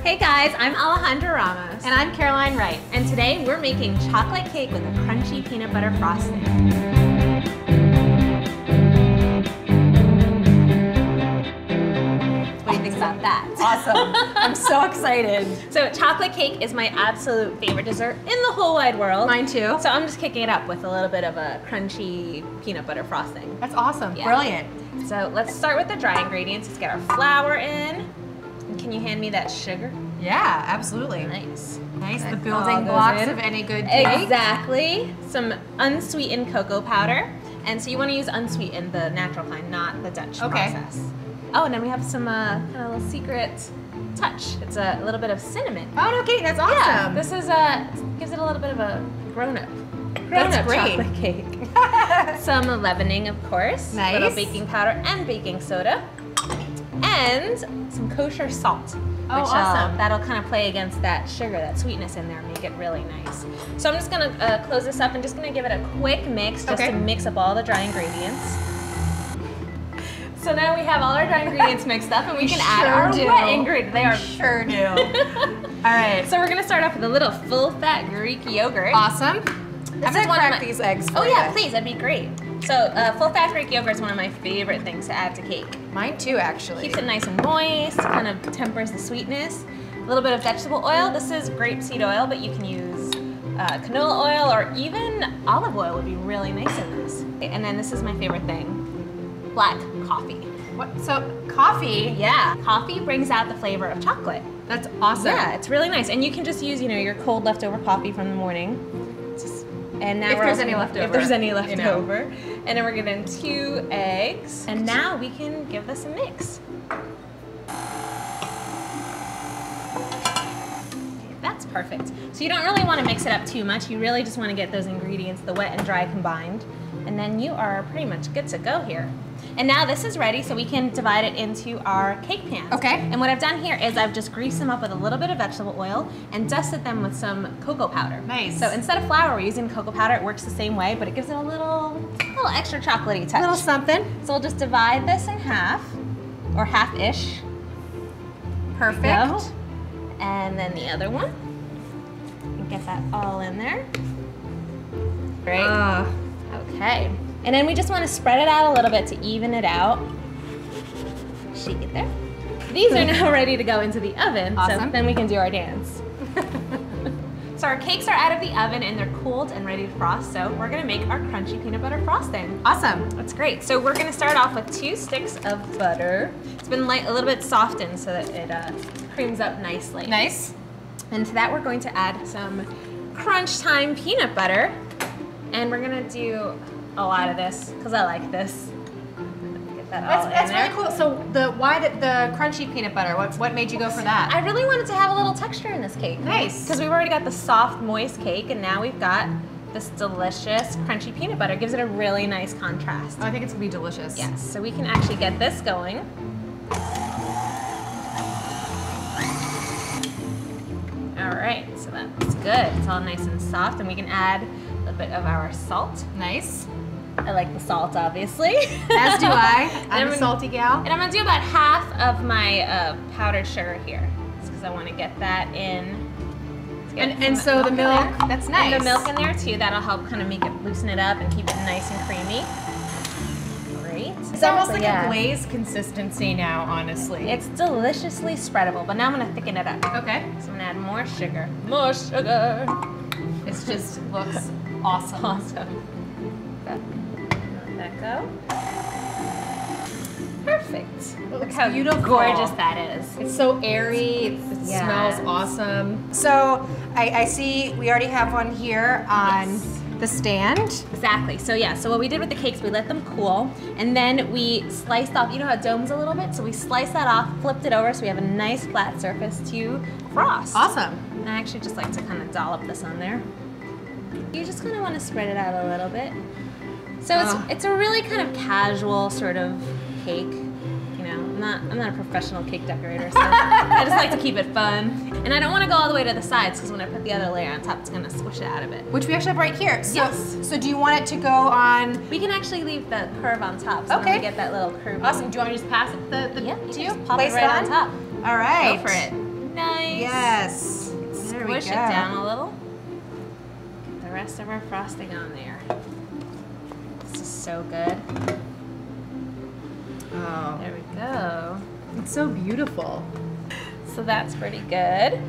Hey guys, I'm Alejandra Ramos. And I'm Caroline Wright. And today we're making chocolate cake with a crunchy peanut butter frosting. What do you think about that? Awesome. I'm so excited. So chocolate cake is my absolute favorite dessert in the whole wide world. Mine too. So I'm just kicking it up with a little bit of a crunchy peanut butter frosting. That's awesome. Yeah. Brilliant. So let's start with the dry ingredients. Let's get our flour in. And can you hand me that sugar? Yeah, absolutely. Nice. Nice. That The building all goes blocks in. of any good cake. Exactly. Some unsweetened cocoa powder. And so you want to use unsweetened, the natural kind, not the Dutch process. Oh, and then we have some kind of little secret touch. It's a little bit of cinnamon. Oh, okay, that's awesome. Yeah, this is gives it a little bit of a grown-up great. chocolate cake. Some leavening, of course. Nice. A little baking powder and baking soda. And some kosher salt. Oh, which, awesome. That'll kind of play against that sugar, that sweetness in there, and make it really nice. So I'm just gonna close this up and just gonna give it a quick mix just to mix up all the dry ingredients. So now we have all our dry ingredients mixed up and we can add our wet ingredients. They are sure do. All right. So we're gonna start off with a little full-fat Greek yogurt. Awesome. I'm gonna crack these eggs for you. Oh yeah, please, that'd be great. So full-fat Greek yogurt is one of my favorite things to add to cake. Mine too, actually. Keeps it nice and moist, kind of tempers the sweetness. A little bit of vegetable oil. This is grapeseed oil, but you can use canola oil or even olive oil would be really nice in this. And then this is my favorite thing, black coffee. What? So coffee? Yeah, coffee brings out the flavor of chocolate. That's awesome. Yeah, it's really nice. And you can just use, your cold leftover coffee from the morning. And now If there's any left over. And then we're getting 2 eggs. And now we can give this a mix. Okay, that's perfect. So you don't really want to mix it up too much. You really just want to get those ingredients, the wet and dry, combined. And then you are pretty much good to go here. And now this is ready, so we can divide it into our cake pans. Okay. And what I've done here is I've just greased them up with a little bit of vegetable oil and dusted them with some cocoa powder. Nice. So instead of flour, we're using cocoa powder. It works the same way, but it gives it a little extra chocolatey touch. A little something. So we'll just divide this in half, or half-ish. Perfect. Go. And then the other one. And get that all in there. Great. Okay. And then we just want to spread it out a little bit to even it out. Shake it there. These are now ready to go into the oven, so then we can do our dance. So our cakes are out of the oven and they're cooled and ready to frost, so we're gonna make our crunchy peanut butter frosting. Awesome. That's great. So we're gonna start off with 2 sticks of butter. It's been a little bit softened so that it creams up nicely. Nice. And to that we're going to add some crunch time peanut butter. And we're gonna do a lot of this because I like this. Get that all in there. That's really cool. So why the crunchy peanut butter? What made you go for that? I really wanted to have a little texture in this cake. Nice. Because we've already got the soft, moist cake, and now we've got this delicious crunchy peanut butter. It gives it a really nice contrast. Oh, I think it's gonna be delicious. Yes. So we can actually get this going. All right. So that's good. It's all nice and soft, and we can add a little bit of our salt. Nice. I like the salt, obviously. As do I. I'm a salty gal. And I'm gonna do about half of my powdered sugar here, because I want to get that in. And so the milk, that's nice. And the milk in there too. That'll help kind of make it, loosen it up and keep it nice and creamy. Great. It's almost like a glaze consistency now, honestly. It's deliciously spreadable, but now I'm gonna thicken it up. Okay. So I'm gonna add more sugar. More sugar. It just looks awesome. Awesome. Let that go. Perfect. Look how beautiful. Gorgeous that is. It's so airy. It smells awesome. So I see we already have one here on the stand. Exactly. So yeah, so what we did with the cakes, we let them cool, and then we sliced off, you know how it domes a little bit? So we sliced that off, flipped it over so we have a nice flat surface to frost. Awesome. And I actually just like to kind of dollop this on there. You just kind of want to spread it out a little bit. So it's a really kind of casual sort of cake. You know, I'm not a professional cake decorator, so I just like to keep it fun. And I don't want to go all the way to the sides because when I put the other layer on top, it's going to squish it out of it. Which we actually have right here. So, yes. So do you want it to go on? We can actually leave the curve on top, so we get that little curve. Awesome. Do you want me to just pass it to you? Pop it right on top. All right. Go for it. Nice. yes. There we go. Squish it down a little. Get the rest of our frosting on there. This is so good. Oh, There we go. it's so beautiful. So that's pretty good.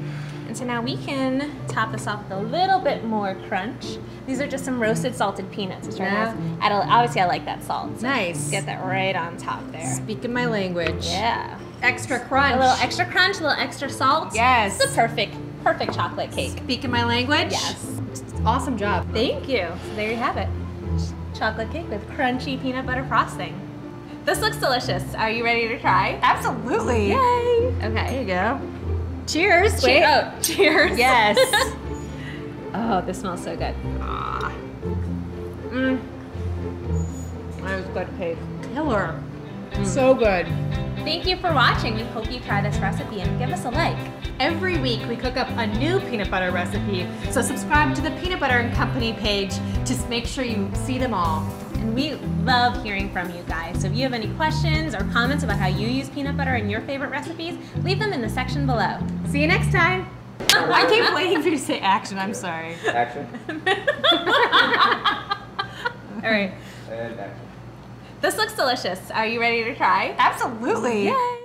And so now we can top this off with a little bit more crunch. These are just some roasted salted peanuts. Obviously I like that salt. So Nice. Get that right on top there. Speaking my language. Yeah. Extra crunch. A little extra crunch, a little extra salt. Yes. It's a perfect chocolate cake. Speaking my language. Yes. Awesome job. Thank you. So there you have it. Chocolate cake with crunchy peanut butter frosting. This looks delicious. Are you ready to try? Absolutely. Yay. There Okay. you go. Cheers. Wait. Oh, cheers. Yes. Oh, this smells so good. That was good cake. Killer. So good. Thank you for watching. We hope you try this recipe and give us a like. Every week we cook up a new peanut butter recipe, so subscribe to the Peanut Butter and Company page to make sure you see them all. And we love hearing from you guys. So if you have any questions or comments about how you use peanut butter in your favorite recipes, leave them in the section below. See you next time. I keep waiting for you to say action. I'm sorry. Action. All right. And action. This looks delicious. Are you ready to try? Absolutely. Yay.